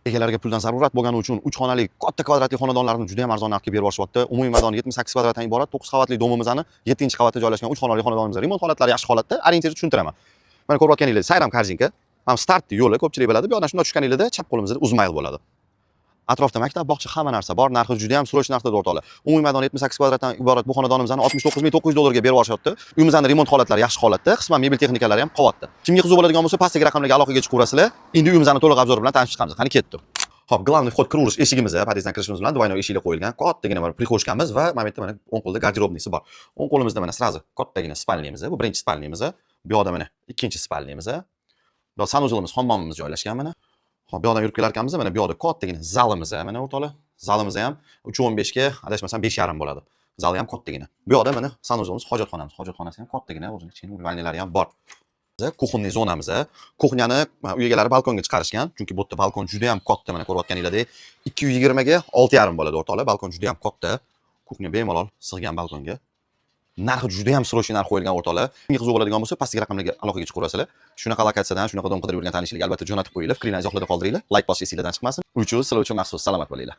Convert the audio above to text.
Egalariga puldan zarurat bo'lgani uchun 3 xonali katta kvadratli xonadonlarni juda ham arzon narxga berib borishyapti. Umumiy maydoni 78 kvadratdan iborat 9 qavatli domimizni 7-qavatda joylashgan 3 xonali xonadonimiz. Remont holatlari yaxshi holatda, orientirni tushuntiraman. Mana ko'rayotganingizdek, sayram korzinka. Ham start yo'li ko'pchilik biladi. Bu yoqdan shunday tushganingizda chap qo'limizda uzmayl bo'ladi. Atrofda maktab, bog'cha, hamma narsa bor. Narxi juda ham sroch narxda o'rtoqlar. Umumiy maydon 78 kvadratdan iborat bu xonadonimizni 69900 dollarga berib borishyapti. Uyimizning remont holatlari yaxshi holatda, qisman mebel texnikalari ham qavatda. Kimga qiziq bo'ladigan bo'lsa, pastdagi raqamlarga aloqaga chiqaverasizlar. Endi uyimizni to'liq obzor bilan tanishib chiqamiz. Qani ketdi. Hop, главный vход kirish eshigimiz, podyezddan kirishimiz bilan двойной eshiklar qo'yilgan. Kattagina mana prixoshkamiz va mana bu yerda mana o'ng qo'lda garderobnisi bor. O'ng qo'limizda mana srazi kattagina spalniyamiz, bu birinchi spalniyamiz. Bu yoqda mana ikkinchi spalniyamiz. Bu sanuzilimiz, hammomimiz joylashgan mana. Hop, bu yoqdan yurib kelar ekanmiz, mana bu yoqda kattagina zalimiz, mana o'rtoqlar. Zalimiz ham 3.15 ga, adashmasam 5.5 bo'ladi. Zali ham kattagina. Bu yoqda mana sanuzilimiz, hojatxonamiz. Hojatxonasi ham kattagina, o'zining kichkina vanilari ham bor. Kuxonniy zonamiz. Kuxnyani uy egalari balkonga chiqarishgan, chunki bu yerda balkon juda ham katta, mana ko'rayotganinglardek 220 ga 6.5 bo'ladi o'rtoqlar. Balkon juda ham katta. Kuxnya bemalol sig'gan balkonga. Narxi juda ham srochniy narx qo'yilgan o'rtoqlar. Kimga qiziq bo'ladigan bo'lsa, pastdagi raqamlarga aloqaga chiqaverasizlar. Shunaqa lokatsiyadan, shunaqa dom qidirib yurgan tanishlarga albatta jo'natib qo'yinglar. Fikringizni izohlarda qoldiringlar. Like bosishingizdan chiqmasin. Sizlar uchun maxsus salomat bo'linglar.